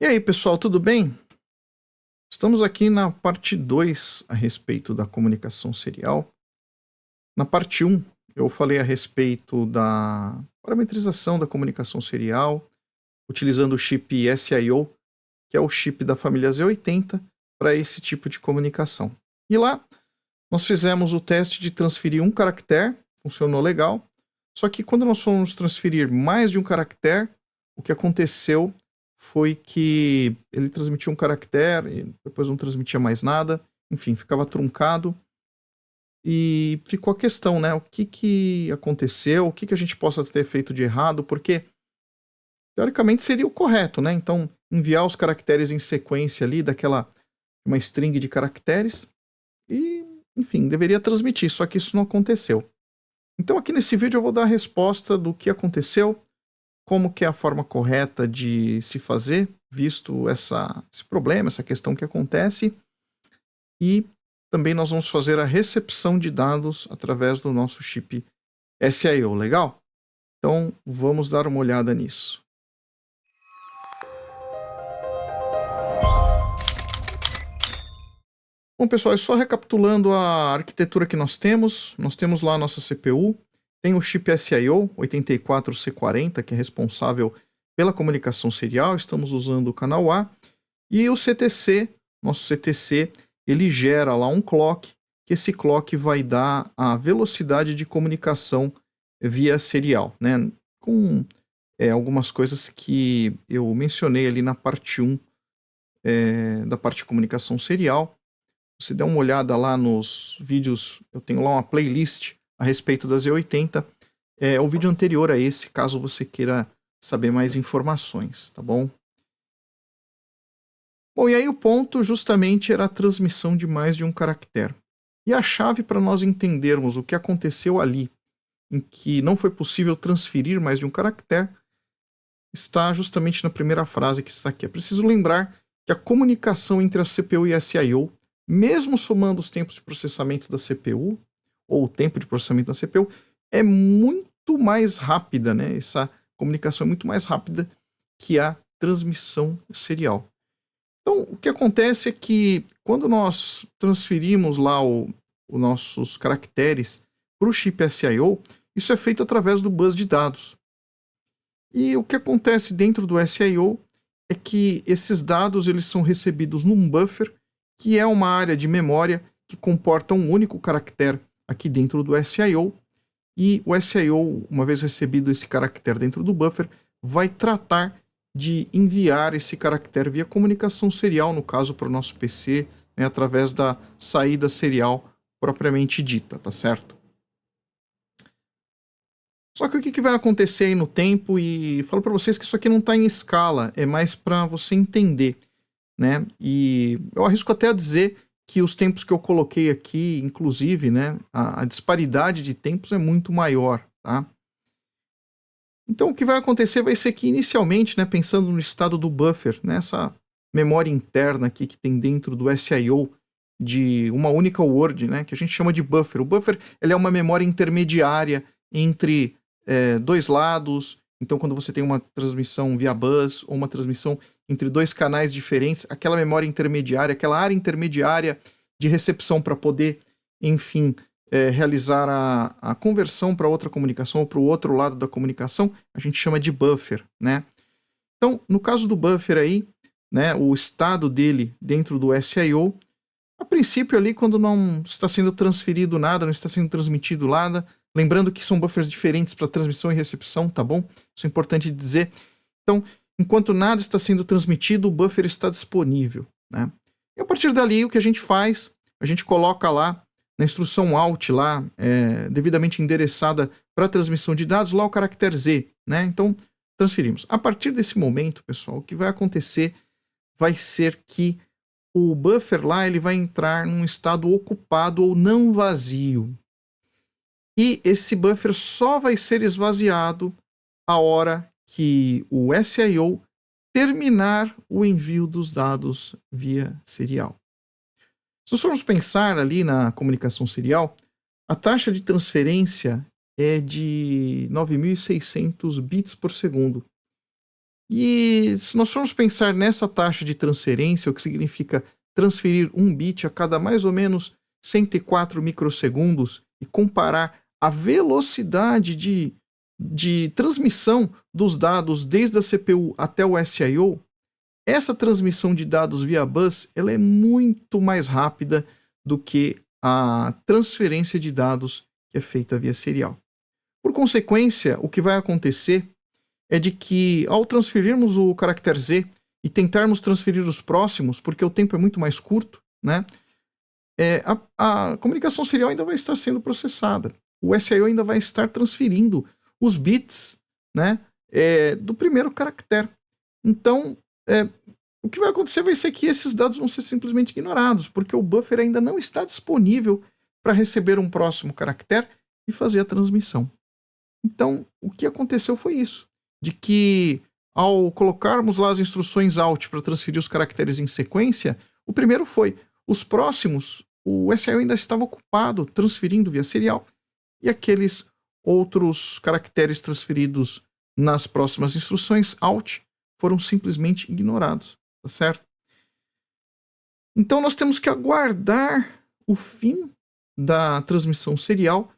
E aí, pessoal, tudo bem? Estamos aqui na parte 2 a respeito da comunicação serial. Na parte um, eu falei a respeito da parametrização da comunicação serial, utilizando o chip SIO, que é o chip da família Z80, para esse tipo de comunicação. E lá, nós fizemos o teste de transferir um caractere, funcionou legal, só que quando nós fomos transferir mais de um caractere, o que aconteceu foi que ele transmitia um caractere, e depois não transmitia mais nada, enfim, ficava truncado. E ficou a questão, né? O que aconteceu, o que a gente possa ter feito de errado, porque teoricamente seria o correto, né? Então, enviar os caracteres em sequência ali, uma string de caracteres, e, enfim, deveria transmitir, só que isso não aconteceu. Então, aqui nesse vídeo eu vou dar a resposta do que aconteceu, como que é a forma correta de se fazer, visto esse problema, essa questão que acontece, e também nós vamos fazer a recepção de dados através do nosso chip SIO, legal? Então, vamos dar uma olhada nisso. Bom, pessoal, só recapitulando a arquitetura que nós temos lá a nossa CPU, tem o chip SIO 84C40, que é responsável pela comunicação serial, estamos usando o canal A, e o CTC, nosso CTC, ele gera lá um clock, que esse clock vai dar a velocidade de comunicação via serial, né? Com algumas coisas que eu mencionei ali na parte 1 da parte de comunicação serial. Se der uma olhada lá nos vídeos, eu tenho lá uma playlist a respeito da Z80. É o vídeo anterior a esse, caso você queira saber mais informações, tá bom? Bom, e aí o ponto justamente era a transmissão de mais de um caractere. E a chave para nós entendermos o que aconteceu ali, em que não foi possível transferir mais de um caractere, está justamente na primeira frase que está aqui. É preciso lembrar que a comunicação entre a CPU e a SIO, mesmo somando os tempos de processamento da CPU, ou o tempo de processamento da CPU, é muito mais rápida, né? Essa comunicação é muito mais rápida que a transmissão serial. Então, o que acontece é que quando nós transferimos lá os nossos caracteres para o chip SIO, isso é feito através do bus de dados. E o que acontece dentro do SIO é que esses dados eles são recebidos num buffer, que é uma área de memória que comporta um único caractere aqui dentro do SIO, e o SIO, uma vez recebido esse caractere dentro do buffer, vai tratar de enviar esse caractere via comunicação serial, no caso para o nosso PC, né, através da saída serial propriamente dita, tá certo? Só que o que vai acontecer aí no tempo, e falo para vocês que isso aqui não está em escala, é mais para você entender, né? E eu arrisco até a dizer que os tempos que eu coloquei aqui, inclusive, né, a disparidade de tempos é muito maior, tá? Então o que vai acontecer vai ser que inicialmente, né, pensando no estado do buffer, nessa memória interna aqui que tem dentro do SIO de uma única word, né, que a gente chama de buffer. O buffer ele é uma memória intermediária entre dois lados. Então quando você tem uma transmissão via bus ou uma transmissão entre dois canais diferentes, aquela memória intermediária, aquela área intermediária de recepção para poder, enfim, realizar a conversão para outra comunicação ou para o outro lado da comunicação, a gente chama de buffer, né? Então, no caso do buffer aí, né, o estado dele dentro do SIO, a princípio ali, quando não está sendo transferido nada, não está sendo transmitido nada, lembrando que são buffers diferentes para transmissão e recepção, tá bom? Isso é importante dizer. Então, enquanto nada está sendo transmitido, o buffer está disponível, né? E a partir dali, o que a gente faz? A gente coloca lá na instrução out lá, devidamente endereçada para transmissão de dados, lá o caractere Z, né? Então, transferimos. A partir desse momento, pessoal, o que vai acontecer vai ser que o buffer lá ele vai entrar num estado ocupado ou não vazio. E esse buffer só vai ser esvaziado a hora que o SIO terminar o envio dos dados via serial. Se nós formos pensar ali na comunicação serial, a taxa de transferência é de 9.600 bits por segundo. E se nós formos pensar nessa taxa de transferência, o que significa transferir um bit a cada mais ou menos 104 microsegundos e comparar a velocidade de transmissão dos dados desde a CPU até o SIO, essa transmissão de dados via bus ela é muito mais rápida do que a transferência de dados que é feita via serial. Por consequência, o que vai acontecer é de que, ao transferirmos o caractere Z e tentarmos transferir os próximos, porque o tempo é muito mais curto, né, a comunicação serial ainda vai estar sendo processada. O SIO ainda vai estar transferindo os bits, né, do primeiro caractere. Então, o que vai acontecer vai ser que esses dados vão ser simplesmente ignorados, porque o buffer ainda não está disponível para receber um próximo caractere e fazer a transmissão. Então, o que aconteceu foi isso, de que ao colocarmos lá as instruções out para transferir os caracteres em sequência, o primeiro foi, os próximos, o SIO ainda estava ocupado transferindo via serial, e aqueles outros caracteres transferidos nas próximas instruções out foram simplesmente ignorados, tá certo? Então nós temos que aguardar o fim da transmissão serial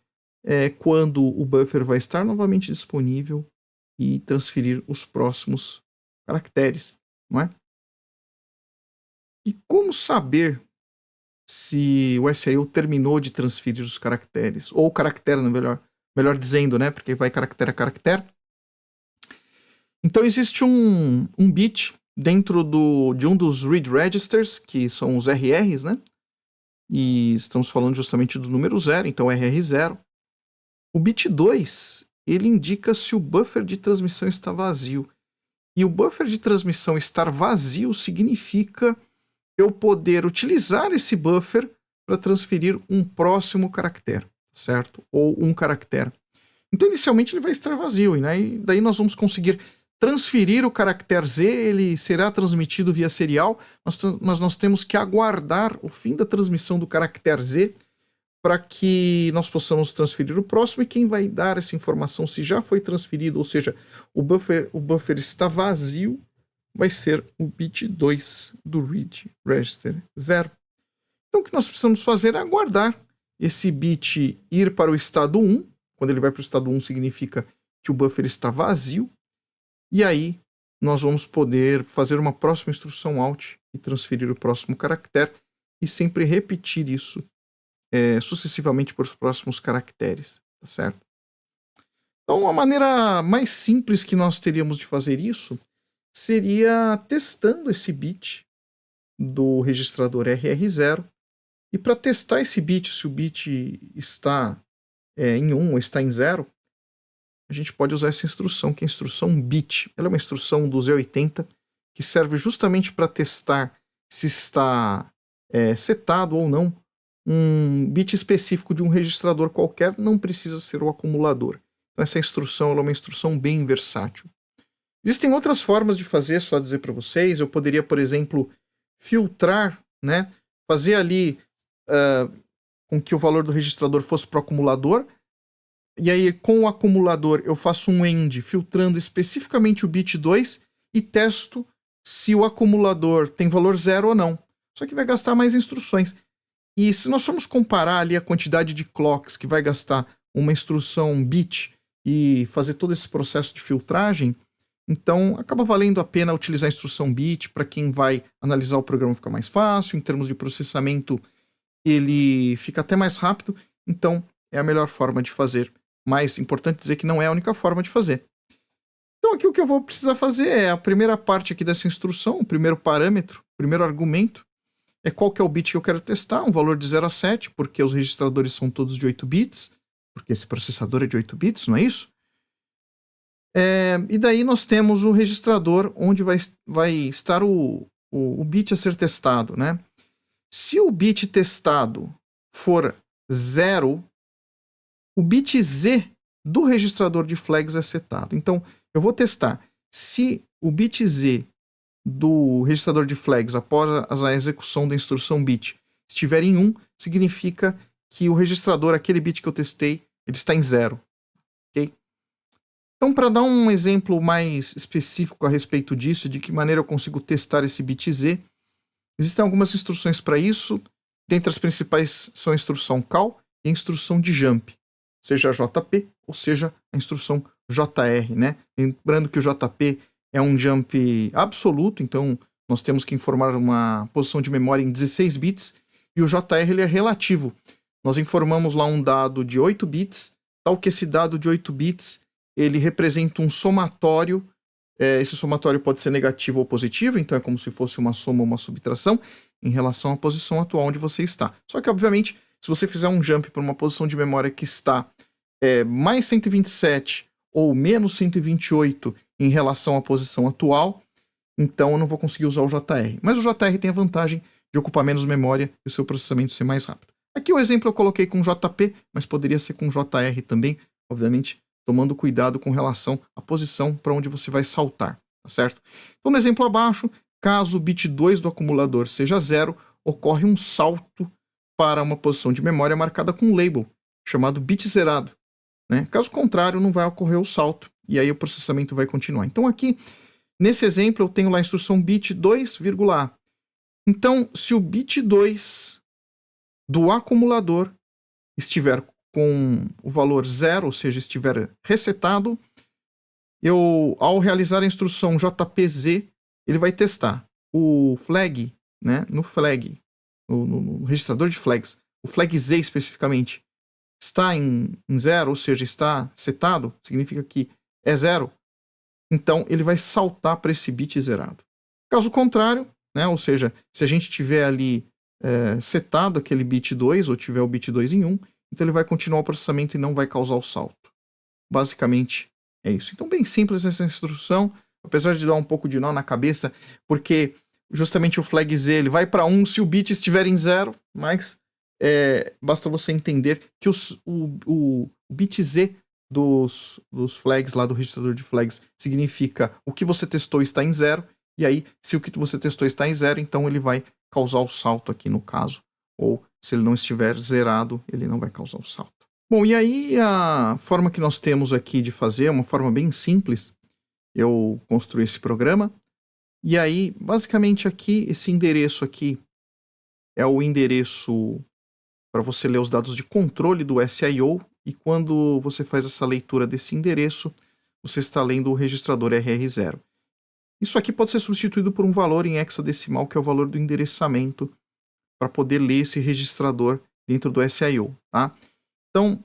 quando o buffer vai estar novamente disponível e transferir os próximos caracteres, não é? E como saber se o SIO terminou de transferir os caracteres, ou o caractere, melhor dizendo, né? Porque vai caractere a caractere. Então existe um bit dentro de um dos read registers, que são os RRs, né? E estamos falando justamente do número 0, então RR0. O bit 2, ele indica se o buffer de transmissão está vazio. E o buffer de transmissão estar vazio significa eu poder utilizar esse buffer para transferir um próximo caractere, certo? Ou um caractere. Então, inicialmente, ele vai estar vazio, né? E daí nós vamos conseguir transferir o caractere Z, ele será transmitido via serial, mas nós temos que aguardar o fim da transmissão do caractere Z para que nós possamos transferir o próximo, e quem vai dar essa informação se já foi transferido, ou seja, o buffer está vazio, vai ser o bit 2 do read register 0. Então o que nós precisamos fazer é aguardar esse bit ir para o estado 1, quando ele vai para o estado 1 significa que o buffer está vazio, e aí nós vamos poder fazer uma próxima instrução out e transferir o próximo caractere, e sempre repetir isso sucessivamente para os próximos caracteres, tá certo? Então a maneira mais simples que nós teríamos de fazer isso seria testando esse bit do registrador RR0, e para testar esse bit, se o bit está em 1 ou está em 0, a gente pode usar essa instrução, que é a instrução bit. Ela é uma instrução do Z80 que serve justamente para testar se está setado ou não um bit específico de um registrador qualquer, não precisa ser o acumulador. Então essa instrução é uma instrução bem versátil. Existem outras formas de fazer, só dizer para vocês. Eu poderia, por exemplo, filtrar, né? Fazer ali com que o valor do registrador fosse para o acumulador, e aí com o acumulador eu faço um end filtrando especificamente o bit 2 e testo se o acumulador tem valor 0 ou não. Só que vai gastar mais instruções. E se nós formos comparar ali a quantidade de clocks que vai gastar uma instrução bit e fazer todo esse processo de filtragem, então acaba valendo a pena utilizar a instrução bit. Para quem vai analisar o programa fica mais fácil, em termos de processamento ele fica até mais rápido, então é a melhor forma de fazer. Mas importante dizer que não é a única forma de fazer. Então aqui o que eu vou precisar fazer é a primeira parte aqui dessa instrução, o primeiro parâmetro, o primeiro argumento, é qual que é o bit que eu quero testar, um valor de 0 a 7, porque os registradores são todos de 8 bits, porque esse processador é de 8 bits, não é isso? E daí nós temos o registrador onde vai estar o bit a ser testado, né? Se o bit testado for 0, o bit Z do registrador de flags é setado. Então, eu vou testar se o bit Z do registrador de flags após a execução da instrução bit estiver em 1, significa que o registrador, aquele bit que eu testei, ele está em 0. Ok? Então, para dar um exemplo mais específico a respeito disso, de que maneira eu consigo testar esse bit Z, existem algumas instruções para isso. Dentre as principais são a instrução call e a instrução de jump, seja JP ou seja a instrução JR, né? Lembrando que o JP é um jump absoluto, então nós temos que informar uma posição de memória em 16 bits, e o JR ele é relativo. Nós informamos lá um dado de 8 bits, tal que esse dado de 8 bits ele representa um somatório. Esse somatório pode ser negativo ou positivo, então é como se fosse uma soma ou uma subtração em relação à posição atual onde você está. Só que, obviamente, se você fizer um jump para uma posição de memória que está mais 127 ou menos 128 em relação à posição atual, então eu não vou conseguir usar o JR. Mas o JR tem a vantagem de ocupar menos memória e o seu processamento ser mais rápido. Aqui o exemplo eu coloquei com JP, mas poderia ser com JR também, obviamente, tomando cuidado com relação à posição para onde você vai saltar, tá certo? Então, no exemplo abaixo, caso o bit 2 do acumulador seja 0, ocorre um salto para uma posição de memória marcada com um label, chamado bit zerado, né? Caso contrário, não vai ocorrer o salto, e aí o processamento vai continuar. Então aqui, nesse exemplo, eu tenho lá a instrução bit 2,A. Então, se o bit 2 do acumulador estiver com o valor 0, ou seja, estiver resetado, ao realizar a instrução JPZ, ele vai testar o flag, né, no flag, no registrador de flags, o flag Z especificamente, está em 0, ou seja, está setado, significa que é 0, então ele vai saltar para esse bit zerado. Caso contrário, né, ou seja, se a gente tiver ali setado aquele bit 2, ou tiver o bit 2 em 1, então ele vai continuar o processamento e não vai causar o salto. Basicamente é isso. Então, bem simples essa instrução, apesar de dar um pouco de nó na cabeça, porque justamente o flag Z ele vai para 1 se o bit estiver em 0, mas basta você entender que o bit Z dos flags lá do registrador de flags significa o que você testou está em 0, e aí se o que você testou está em 0, então ele vai causar o salto aqui no caso, ou se ele não estiver zerado, ele não vai causar o salto. Bom, e aí a forma que nós temos aqui de fazer é uma forma bem simples. Eu construí esse programa, e aí, basicamente aqui, esse endereço aqui é o endereço para você ler os dados de controle do SIO, e quando você faz essa leitura desse endereço, você está lendo o registrador RR0. Isso aqui pode ser substituído por um valor em hexadecimal, que é o valor do endereçamento, para poder ler esse registrador dentro do SIO, tá? Então,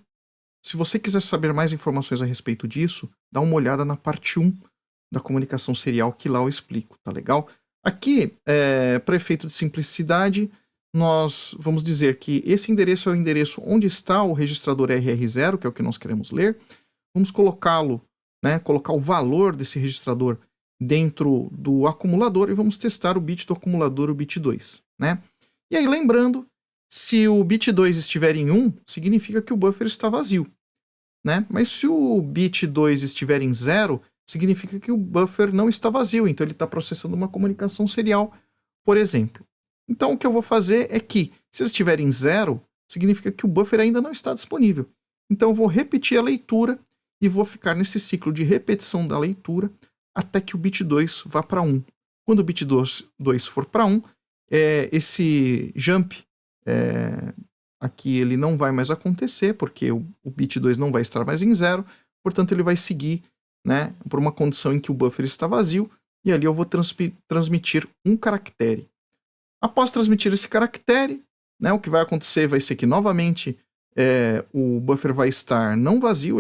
se você quiser saber mais informações a respeito disso, dá uma olhada na parte 1 da comunicação serial, que lá eu explico, tá legal? Aqui, para efeito de simplicidade, nós vamos dizer que esse endereço é o endereço onde está o registrador RR0, que é o que nós queremos ler. Vamos colocá-lo, né, colocar o valor desse registrador dentro do acumulador e vamos testar o bit do acumulador, o bit 2, né? E aí, lembrando, se o bit 2 estiver em 1, significa que o buffer está vazio, né? Mas se o bit 2 estiver em 0, significa que o buffer não está vazio, então ele está processando uma comunicação serial, por exemplo. Então o que eu vou fazer é que, se ele estiver em 0, significa que o buffer ainda não está disponível. Então eu vou repetir a leitura e vou ficar nesse ciclo de repetição da leitura até que o bit 2 vá para 1. Quando o bit 2 for para 1, esse jump aqui ele não vai mais acontecer, porque o bit 2 não vai estar mais em 0, portanto ele vai seguir, né, por uma condição em que o buffer está vazio, e ali eu vou transmitir um caractere. Após transmitir esse caractere, né, o que vai acontecer vai ser que novamente o buffer vai estar não vazio,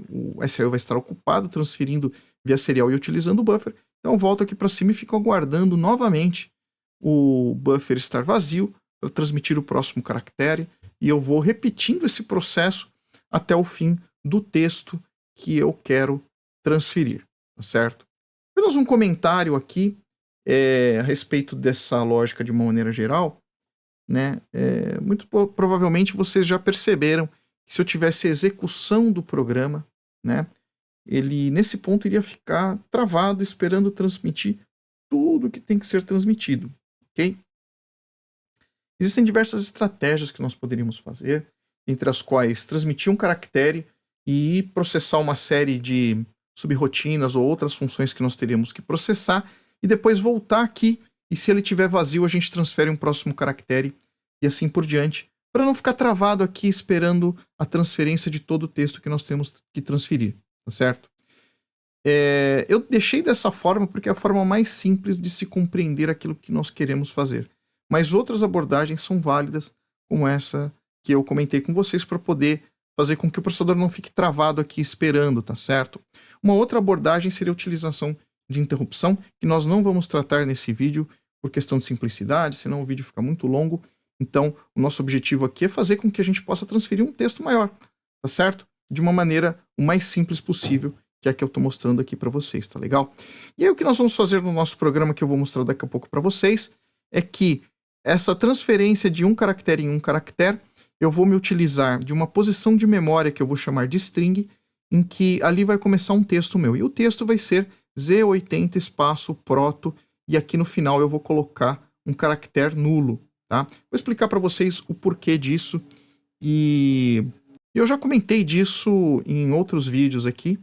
o SIO vai estar ocupado, transferindo via serial e utilizando o buffer. Então eu volto aqui para cima e fico aguardando novamente o buffer estar vazio para transmitir o próximo caractere, e eu vou repetindo esse processo até o fim do texto que eu quero transferir, tá certo? Apenas um comentário aqui a respeito dessa lógica de uma maneira geral, né? Muito provavelmente vocês já perceberam que se eu tivesse execução do programa, né, ele nesse ponto iria ficar travado esperando transmitir tudo que tem que ser transmitido, ok? Existem diversas estratégias que nós poderíamos fazer, entre as quais transmitir um caractere e processar uma série de subrrotinas ou outras funções que nós teríamos que processar, e depois voltar aqui, e se ele estiver vazio, a gente transfere um próximo caractere, e assim por diante, para não ficar travado aqui esperando a transferência de todo o texto que nós temos que transferir, tá certo? Eu deixei dessa forma porque é a forma mais simples de se compreender aquilo que nós queremos fazer. Mas outras abordagens são válidas, como essa que eu comentei com vocês, para poder fazer com que o processador não fique travado aqui esperando, tá certo? Uma outra abordagem seria a utilização de interrupção, que nós não vamos tratar nesse vídeo por questão de simplicidade, senão o vídeo fica muito longo. Então, o nosso objetivo aqui é fazer com que a gente possa transferir um texto maior, tá certo? De uma maneira o mais simples possível, que é a que eu estou mostrando aqui para vocês, tá legal? E aí o que nós vamos fazer no nosso programa, que eu vou mostrar daqui a pouco para vocês, é que essa transferência de um caractere em um caractere, eu vou me utilizar de uma posição de memória que eu vou chamar de string, em que ali vai começar um texto meu. E o texto vai ser Z80 espaço proto, e aqui no final eu vou colocar um caractere nulo, tá? Vou explicar para vocês o porquê disso, e eu já comentei disso em outros vídeos aqui,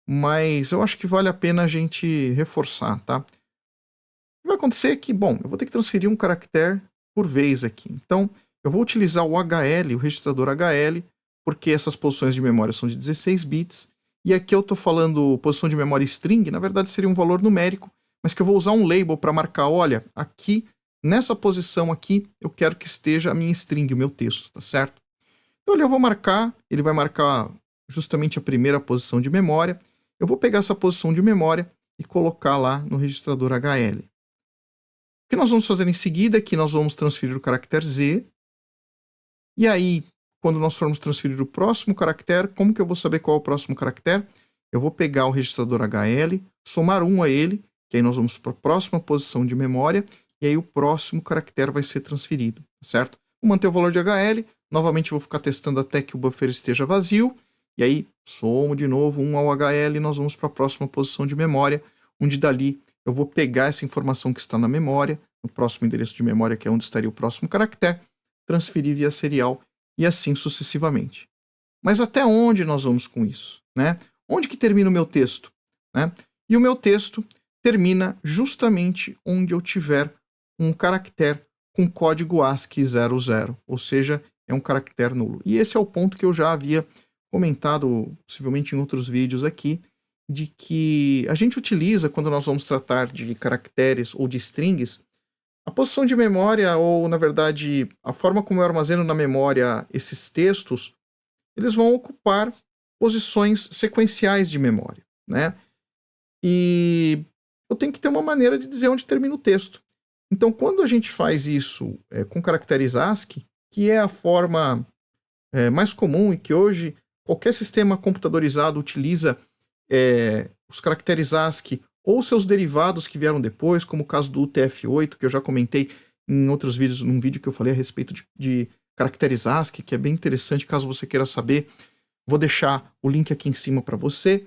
mas eu acho que vale a pena a gente reforçar, tá? O que vai acontecer é que, bom, eu vou ter que transferir um caractere por vez aqui. Então, eu vou utilizar o HL, o registrador HL, porque essas posições de memória são de 16 bits, e aqui eu estou falando posição de memória string, na verdade seria um valor numérico, mas que eu vou usar um label para marcar, olha, aqui, nessa posição aqui, eu quero que esteja a minha string, o meu texto, tá certo? Então ali eu vou marcar, ele vai marcar justamente a primeira posição de memória. Eu vou pegar essa posição de memória e colocar lá no registrador HL. O que nós vamos fazer em seguida é que nós vamos transferir o caractere Z. E aí, quando nós formos transferir o próximo caractere, como que eu vou saber qual é o próximo caractere? Eu vou pegar o registrador HL, somar 1 a ele, que aí nós vamos para a próxima posição de memória, e aí o próximo caractere vai ser transferido, certo? Vou manter o valor de HL, novamente vou ficar testando até que o buffer esteja vazio, e aí somo de novo 1 ao HL e nós vamos para a próxima posição de memória, onde dali eu vou pegar essa informação que está na memória, no próximo endereço de memória, que é onde estaria o próximo caractere, transferir via serial e assim sucessivamente. Mas até onde nós vamos com isso, né? Onde que termina o meu texto, né? E o meu texto termina justamente onde eu tiver um caractere com código ASCII 00, ou seja, é um caractere nulo. E esse é o ponto que eu já havia comentado, possivelmente em outros vídeos aqui, de que a gente utiliza, quando nós vamos tratar de caracteres ou de strings, a posição de memória, ou na verdade, a forma como eu armazeno na memória esses textos, eles vão ocupar posições sequenciais de memória, né? E eu tenho que ter uma maneira de dizer onde termina o texto. Então, quando a gente faz isso com caracteres ASCII, que é a forma mais comum e que hoje qualquer sistema computadorizado utiliza os caracteres ASCII ou seus derivados que vieram depois, como o caso do UTF-8, que eu já comentei em outros vídeos, num vídeo que eu falei a respeito de caracteres ASCII, que é bem interessante, caso você queira saber. Vou deixar o link aqui em cima para você.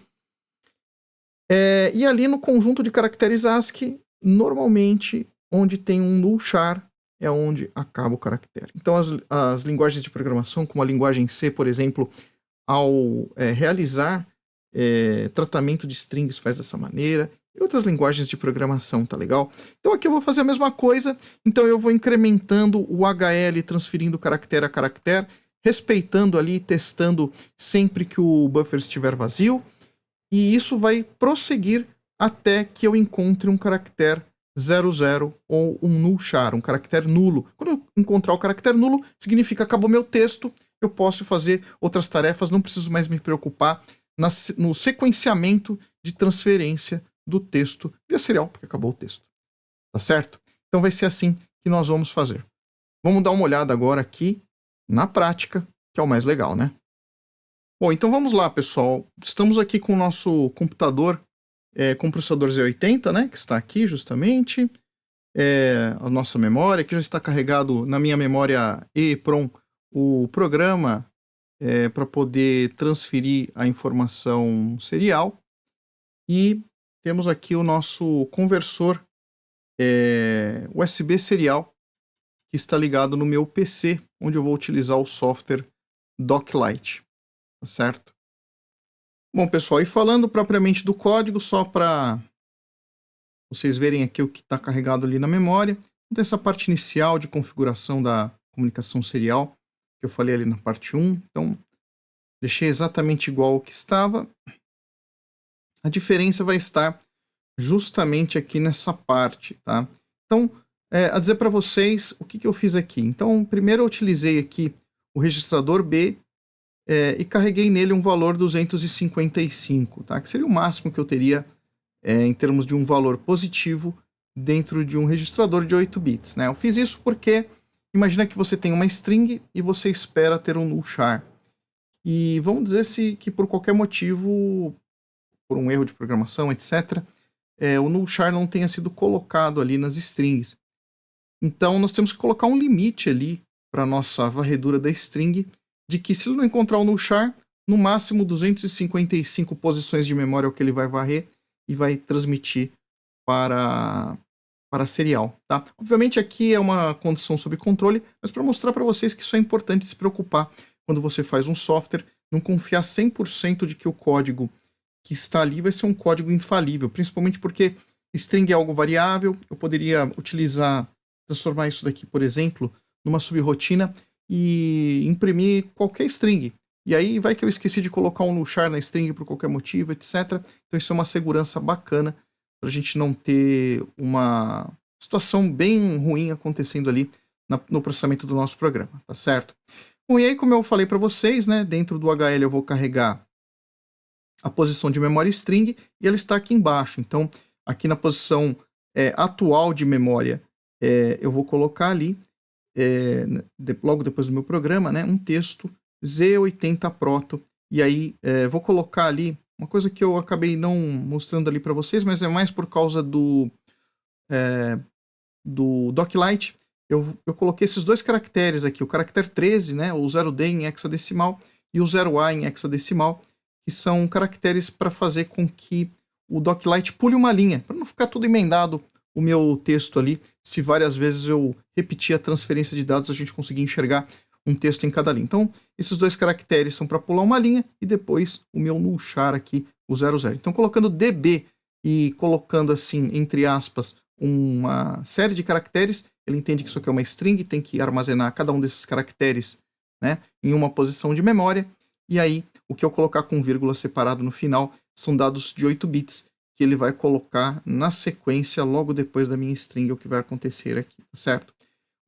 E ali no conjunto de caracteres ASCII, normalmente, onde tem um null char, é onde acaba o caractere. Então, as linguagens de programação, como a linguagem C, por exemplo, ao realizar tratamento de strings faz dessa maneira, e outras linguagens de programação, tá legal? Então aqui eu vou fazer a mesma coisa, então eu vou incrementando o HL, transferindo caractere a caractere, respeitando ali, testando sempre que o buffer estiver vazio, e isso vai prosseguir até que eu encontre um caractere 00 ou um null char, um caractere nulo. Quando eu encontrar o caractere nulo, significa que acabou meu texto, eu posso fazer outras tarefas, não preciso mais me preocupar no sequenciamento de transferência do texto via serial, porque acabou o texto. Tá certo? Então vai ser assim que nós vamos fazer. Vamos dar uma olhada agora aqui na prática, que é o mais legal, né? Bom, então vamos lá, pessoal. Estamos aqui com o nosso computador com o processador Z80, né? Que está aqui justamente. A nossa memória, que já está carregado na minha memória EEPROM o programa para poder transferir a informação serial. E temos aqui o nosso conversor USB serial, que está ligado no meu PC, onde eu vou utilizar o software Doclite, tá certo? Bom, pessoal, e falando propriamente do código, só para vocês verem aqui o que está carregado ali na memória, tem essa parte inicial de configuração da comunicação serial, que eu falei ali na parte 1. Então, deixei exatamente igual ao que estava. A diferença vai estar justamente aqui nessa parte, tá? Então, a dizer para vocês o que eu fiz aqui. Então, primeiro eu utilizei aqui o registrador B e carreguei nele um valor 255, tá? Que seria o máximo que eu teria em termos de um valor positivo dentro de um registrador de 8 bits, né? Eu fiz isso porque imagina que você tem uma string e você espera ter um null char. E vamos dizer que por qualquer motivo, por um erro de programação, etc., o null char não tenha sido colocado ali nas strings. Então nós temos que colocar um limite ali para nossa varredura da string, de que se ele não encontrar o null char, no máximo 255 posições de memória é o que ele vai varrer e vai transmitir para serial, tá? Obviamente aqui é uma condição sob controle, mas para mostrar para vocês que isso é importante se preocupar quando você faz um software, não confiar 100% de que o código que está ali vai ser um código infalível, principalmente porque string é algo variável, eu poderia transformar isso daqui, por exemplo, numa subrotina e imprimir qualquer string. E aí vai que eu esqueci de colocar um null char na string por qualquer motivo, etc. Então isso é uma segurança bacana para a gente não ter uma situação bem ruim acontecendo ali no processamento do nosso programa, tá certo? Bom, e aí como eu falei para vocês, né, dentro do HL eu vou carregar a posição de memória string e ela está aqui embaixo. Então aqui na posição atual de memória eu vou colocar ali, logo depois do meu programa, né, um texto Z80 proto, e aí vou colocar ali uma coisa que eu acabei não mostrando ali para vocês, mas é mais por causa do Doclite. Eu coloquei esses dois caracteres aqui, o caractere 13, né, o 0D em hexadecimal e o 0A em hexadecimal, que são caracteres para fazer com que o Doclite pule uma linha, para não ficar tudo emendado o meu texto ali. Se várias vezes eu repetir a transferência de dados, a gente conseguir enxergar um texto em cada linha. Então, esses dois caracteres são para pular uma linha e depois o meu null char aqui, o 00. Então, colocando DB e colocando assim, entre aspas, uma série de caracteres, ele entende que isso aqui é uma string, tem que armazenar cada um desses caracteres, né, em uma posição de memória, e aí o que eu colocar com vírgula separado no final são dados de 8 bits que ele vai colocar na sequência logo depois da minha string, o que vai acontecer aqui, certo?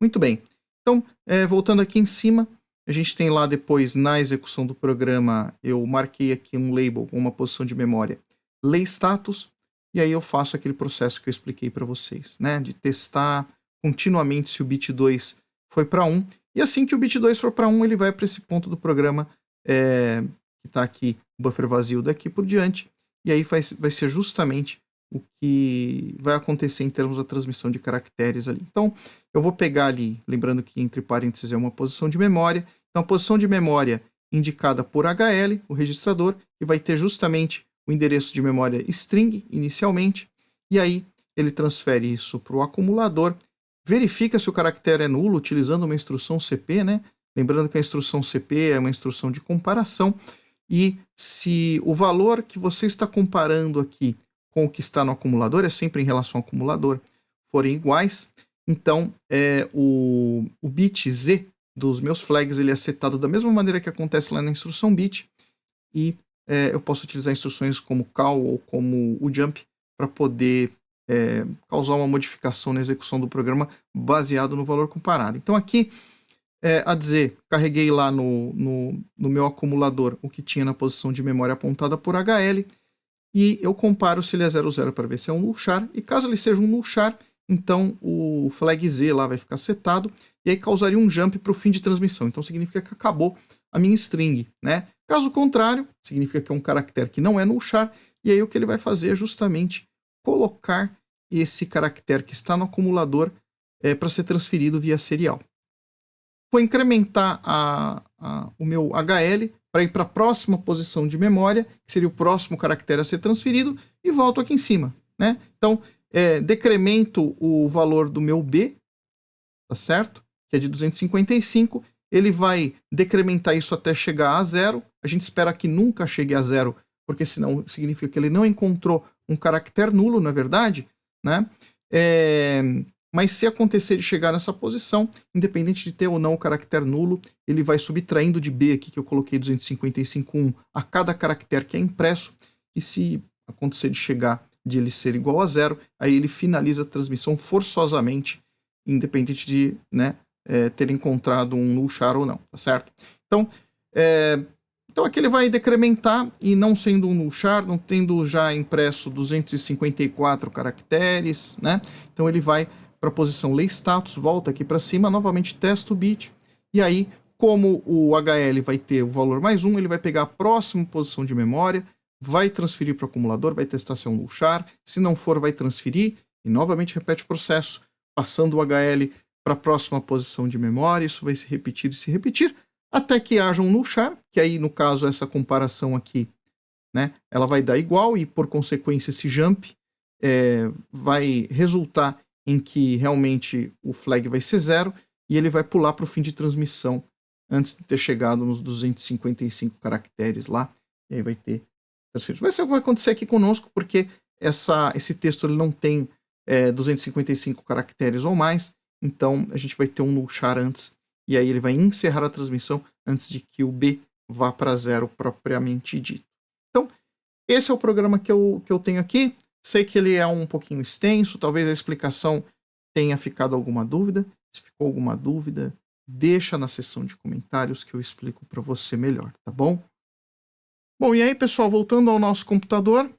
Muito bem. Então, voltando aqui em cima, a gente tem lá depois, na execução do programa, eu marquei aqui um label com uma posição de memória, lay status, e aí eu faço aquele processo que eu expliquei para vocês, né? De testar continuamente se o bit 2 foi para 1, e assim que o bit 2 for para 1, ele vai para esse ponto do programa que está aqui, buffer vazio daqui por diante, e aí vai ser justamente o que vai acontecer em termos da transmissão de caracteres ali. Então, eu vou pegar ali, lembrando que entre parênteses é uma posição de memória, então a posição de memória indicada por HL, o registrador, e vai ter justamente o endereço de memória string inicialmente, e aí ele transfere isso para o acumulador, verifica se o caractere é nulo utilizando uma instrução CP, né? Lembrando que a instrução CP é uma instrução de comparação, e se o valor que você está comparando aqui com o que está no acumulador, é sempre em relação ao acumulador, forem iguais, então o bit Z dos meus flags ele é setado da mesma maneira que acontece lá na instrução bit, e eu posso utilizar instruções como call ou como o jump para poder causar uma modificação na execução do programa baseado no valor comparado. Então aqui, a dizer, carreguei lá no meu acumulador o que tinha na posição de memória apontada por HL, e eu comparo se ele é 00 para ver se é um null char, e caso ele seja um null char, então o flag Z lá vai ficar setado, e aí causaria um jump para o fim de transmissão, então significa que acabou a minha string, né? Caso contrário, significa que é um caractere que não é null char, e aí o que ele vai fazer é justamente colocar esse caractere que está no acumulador para ser transferido via serial. Vou incrementar o meu HL para ir para a próxima posição de memória, que seria o próximo caractere a ser transferido, e volto aqui em cima, né? Então, decremento o valor do meu B, tá certo? Que é de 255, ele vai decrementar isso até chegar a 0, a gente espera que nunca chegue a 0 porque senão significa que ele não encontrou um caractere nulo, na verdade, né? Mas se acontecer de chegar nessa posição, independente de ter ou não o caractere nulo, ele vai subtraindo de B aqui, que eu coloquei 255.1, a cada caractere que é impresso, e se acontecer de chegar de ele ser igual a 0, aí ele finaliza a transmissão forçosamente, independente de, né, ter encontrado um null char ou não, tá certo? Então aqui ele vai decrementar, e não sendo um null char, não tendo já impresso 254 caracteres, né? Então ele vai para a posição lay status, volta aqui para cima, novamente testa o bit, e aí, como o HL vai ter o valor mais 1, ele vai pegar a próxima posição de memória, vai transferir para o acumulador, vai testar se é um null char, se não for, vai transferir, e novamente repete o processo, passando o HL para a próxima posição de memória, isso vai se repetir e se repetir, até que haja um null char, que aí, no caso, essa comparação aqui, né, ela vai dar igual, e por consequência esse jump vai resultar em que realmente o flag vai ser 0, e ele vai pular para o fim de transmissão, antes de ter chegado nos 255 caracteres lá, e aí vai ter transferência. Vai ser o que vai acontecer aqui conosco, porque esse texto ele não tem 255 caracteres ou mais, então a gente vai ter um null char antes, e aí ele vai encerrar a transmissão antes de que o B vá para 0 propriamente dito. Então, esse é o programa que eu tenho aqui. Sei que ele é um pouquinho extenso, talvez a explicação tenha ficado alguma dúvida. Se ficou alguma dúvida, deixa na seção de comentários que eu explico para você melhor, tá bom? Bom, e aí, pessoal, voltando ao nosso computador.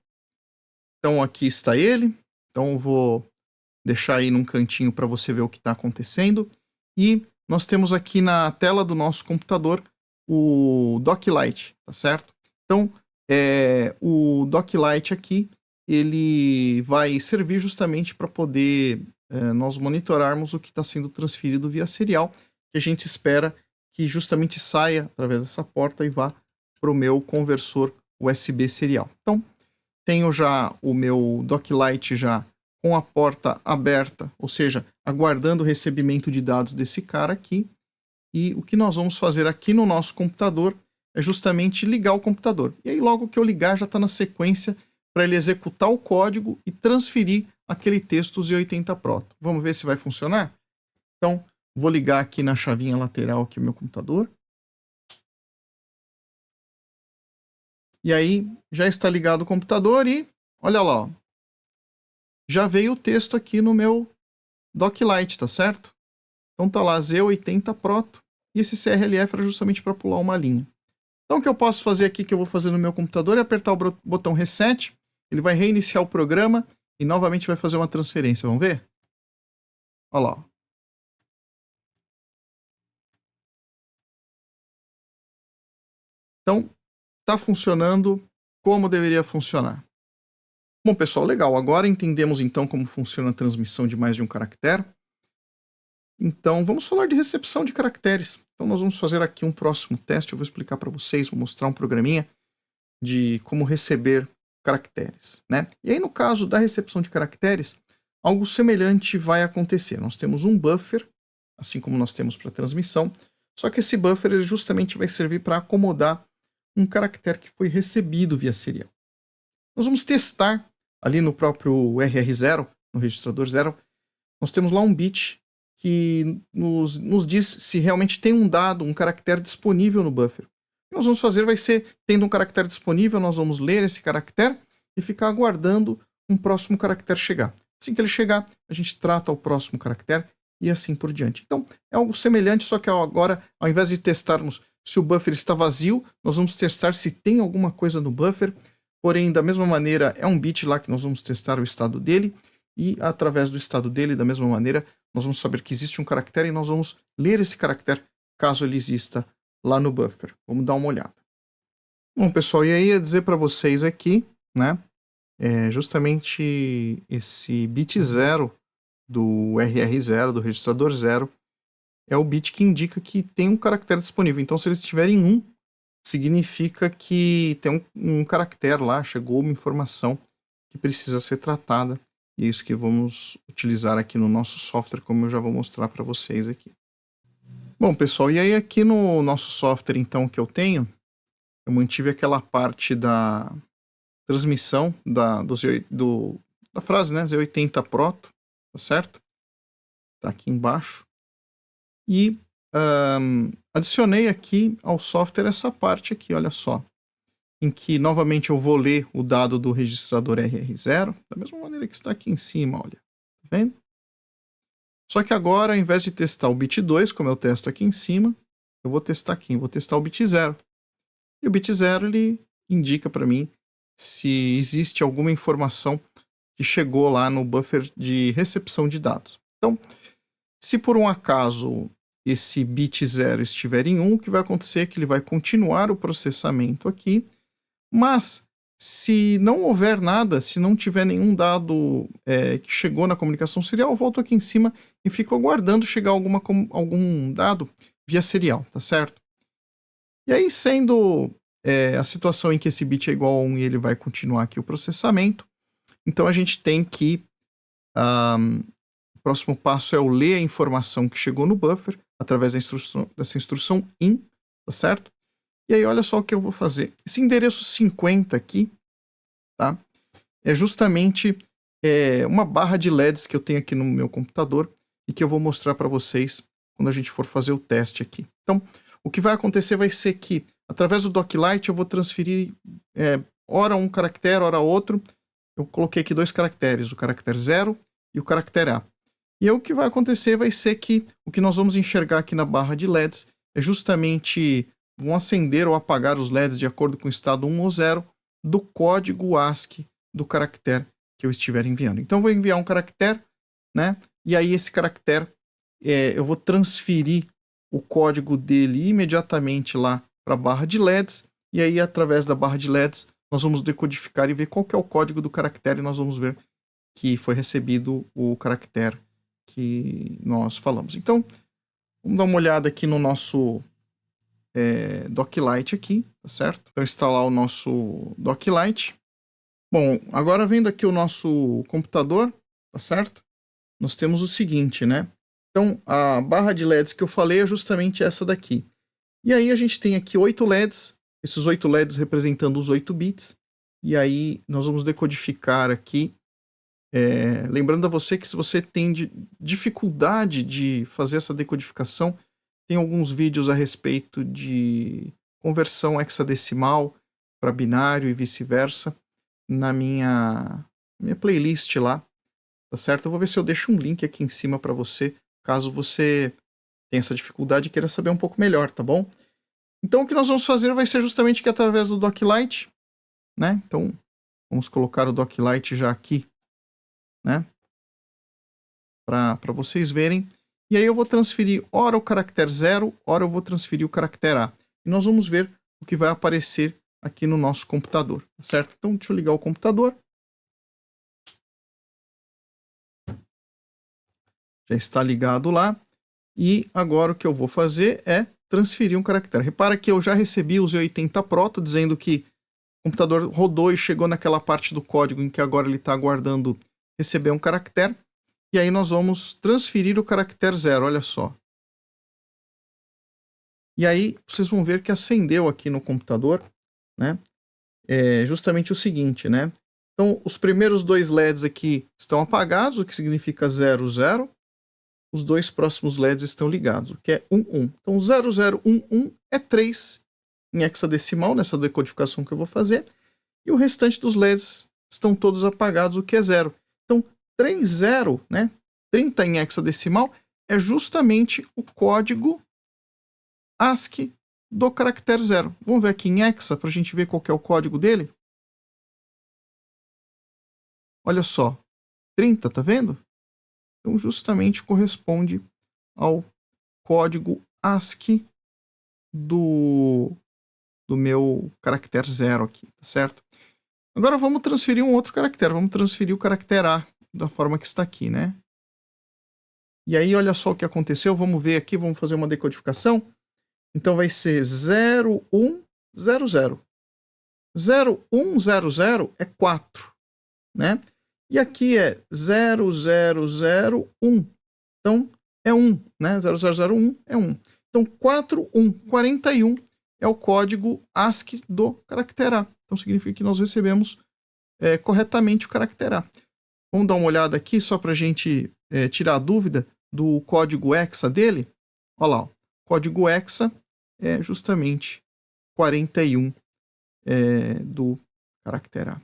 Então, aqui está ele. Então, eu vou deixar aí num cantinho para você ver o que está acontecendo. E nós temos aqui na tela do nosso computador o Doclite, tá certo? Então, o Doclite aqui, ele vai servir justamente para poder nós monitorarmos o que está sendo transferido via serial, que a gente espera que justamente saia através dessa porta e vá para o meu conversor USB serial. Então, tenho já o meu Doclite já com a porta aberta, ou seja, aguardando o recebimento de dados desse cara aqui. E o que nós vamos fazer aqui no nosso computador é justamente ligar o computador. E aí logo que eu ligar já está na sequência para ele executar o código e transferir aquele texto Z80 Proto. Vamos ver se vai funcionar? Então, vou ligar aqui na chavinha lateral aqui o meu computador. E aí, já está ligado o computador e, olha lá, ó, já veio o texto aqui no meu Doclite, tá certo? Então tá lá Z80 Proto, e esse CRLF era justamente para pular uma linha. Então o que eu posso fazer aqui, que eu vou fazer no meu computador, é apertar o botão Reset, ele vai reiniciar o programa e novamente vai fazer uma transferência, vamos ver? Olha lá. Então, está funcionando como deveria funcionar. Bom, pessoal, legal. Agora entendemos então como funciona a transmissão de mais de um caractere. Então, vamos falar de recepção de caracteres. Então, nós vamos fazer aqui um próximo teste. Eu vou explicar para vocês, vou mostrar um programinha de como receber caracteres, né? E aí, no caso da recepção de caracteres, algo semelhante vai acontecer. Nós temos um buffer, assim como nós temos para transmissão, só que esse buffer ele justamente vai servir para acomodar um caractere que foi recebido via serial. Nós vamos testar ali no próprio RR0, no registrador 0, nós temos lá um bit que nos diz se realmente tem um dado, um caractere disponível no buffer. O que nós vamos fazer vai ser, tendo um caractere disponível, nós vamos ler esse caractere e ficar aguardando um próximo caractere chegar. Assim que ele chegar, a gente trata o próximo caractere e assim por diante. Então, é algo semelhante, só que agora, ao invés de testarmos se o buffer está vazio, nós vamos testar se tem alguma coisa no buffer, porém, da mesma maneira, é um bit lá que nós vamos testar o estado dele, e através do estado dele, da mesma maneira, nós vamos saber que existe um caractere e nós vamos ler esse caractere, caso ele exista lá no buffer. Vamos dar uma olhada. Bom, pessoal, e aí ia dizer para vocês aqui, né, justamente esse bit 0 do RR0, do registrador 0, é o bit que indica que tem um caractere disponível. Então, se eles tiverem 1, significa que tem um caractere lá, chegou uma informação que precisa ser tratada. E é isso que vamos utilizar aqui no nosso software, como eu já vou mostrar para vocês aqui. Bom, pessoal, e aí aqui no nosso software, então, que eu tenho, eu mantive aquela parte da transmissão da frase, né, Z80 Proto, tá certo? Tá aqui embaixo. E adicionei aqui ao software essa parte aqui, olha só. Em que, novamente, eu vou ler o dado do registrador RR0, da mesma maneira que está aqui em cima, olha. Tá vendo? Só que agora, ao invés de testar o bit 2, como eu testo aqui em cima, eu vou testar aqui, vou testar o bit 0. E o bit 0, ele indica para mim se existe alguma informação que chegou lá no buffer de recepção de dados. Então, se por um acaso esse bit 0 estiver em 1, o que vai acontecer é que ele vai continuar o processamento aqui, mas se não houver nada, se não tiver nenhum dado que chegou na comunicação serial, eu volto aqui em cima e fico aguardando chegar algum dado via serial, tá certo? E aí, sendo a situação em que esse bit é igual a 1 e ele vai continuar aqui o processamento, então a gente tem que... o próximo passo é eu ler a informação que chegou no buffer através dessa instrução in, tá certo? E aí, olha só o que eu vou fazer. Esse endereço 50 aqui, tá? É justamente uma barra de LEDs que eu tenho aqui no meu computador e que eu vou mostrar para vocês quando a gente for fazer o teste aqui. Então, o que vai acontecer vai ser que, através do Doclite, eu vou transferir ora um caractere, ora outro. Eu coloquei aqui 2 caracteres, o caractere 0 e o caractere A. E aí, o que vai acontecer vai ser que o que nós vamos enxergar aqui na barra de LEDs é justamente... vão acender ou apagar os LEDs de acordo com o estado 1 ou 0 do código ASCII do caractere que eu estiver enviando. Então, eu vou enviar um caractere, né? E aí, esse caractere, eu vou transferir o código dele imediatamente lá para a barra de LEDs. E aí, através da barra de LEDs, nós vamos decodificar e ver qual que é o código do caractere. E nós vamos ver que foi recebido o caractere que nós falamos. Então, vamos dar uma olhada aqui no nosso... Doclite aqui, tá certo? Então, instalar o nosso Doclite. Bom, agora vendo aqui o nosso computador, tá certo? Nós temos o seguinte, né? Então, a barra de LEDs que eu falei é justamente essa daqui. E aí a gente tem aqui 8 LEDs, esses 8 LEDs representando os 8 bits. E aí nós vamos decodificar aqui. Lembrando a você que se você tem dificuldade de fazer essa decodificação, tem alguns vídeos a respeito de conversão hexadecimal para binário e vice-versa na minha playlist lá, tá certo? Eu vou ver se eu deixo um link aqui em cima para você, caso você tenha essa dificuldade e queira saber um pouco melhor, tá bom? Então o que nós vamos fazer vai ser justamente que através do Doclite, né? Então vamos colocar o Doclite já aqui, né? Para vocês verem. E aí eu vou transferir ora o caractere 0, ora eu vou transferir o caractere A. E nós vamos ver o que vai aparecer aqui no nosso computador, certo? Então deixa eu ligar o computador. Já está ligado lá. E agora o que eu vou fazer é transferir um caractere. Repara que eu já recebi o Z80 Proto dizendo que o computador rodou e chegou naquela parte do código em que agora ele está aguardando receber um caractere. E aí nós vamos transferir o caractere 0, olha só. E aí vocês vão ver que acendeu aqui no computador, né? É justamente o seguinte, né? Então, os primeiros 2 LEDs aqui estão apagados, o que significa 0, 0. Os 2 próximos LEDs estão ligados, o que é 1, 1. Então, 0, 0, 1, 1 é 3 em hexadecimal, nessa decodificação que eu vou fazer. E o restante dos LEDs estão todos apagados, o que é 0. Então, 3, 0, né? 30 em hexadecimal é justamente o código ASCII do caractere 0. Vamos ver aqui em hexa para a gente ver qual que é o código dele. Olha só, 30, tá vendo? Então justamente corresponde ao código ASCII do meu caractere 0 aqui, tá certo? Agora vamos transferir um outro caractere, vamos transferir o caractere A da forma que está aqui, né? E aí olha só o que aconteceu, vamos ver aqui, vamos fazer uma decodificação. Então vai ser 0, 1, 0, 0. 0, 1, 0, 0 é 4, né? E aqui é 0, 0, 0, 1. Então é 1, né? 0, 0, 0, 1 é 1. Então 4, 1, 41 é o código ASCII do caractere A. Então significa que nós recebemos corretamente o caractere A. Vamos dar uma olhada aqui só para a gente tirar a dúvida do código hexa dele. Olha lá, o código hexa é justamente 41 do caractere A.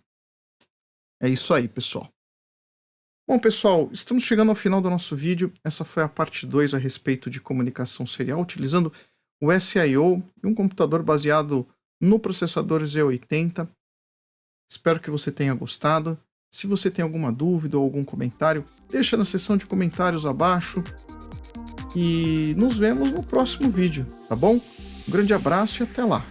É isso aí, pessoal. Bom, pessoal, estamos chegando ao final do nosso vídeo. Essa foi a parte 2 a respeito de comunicação serial, utilizando o SIO e um computador baseado no processador Z80. Espero que você tenha gostado. Se você tem alguma dúvida ou algum comentário, deixa na seção de comentários abaixo. E nos vemos no próximo vídeo, tá bom? Um grande abraço e até lá!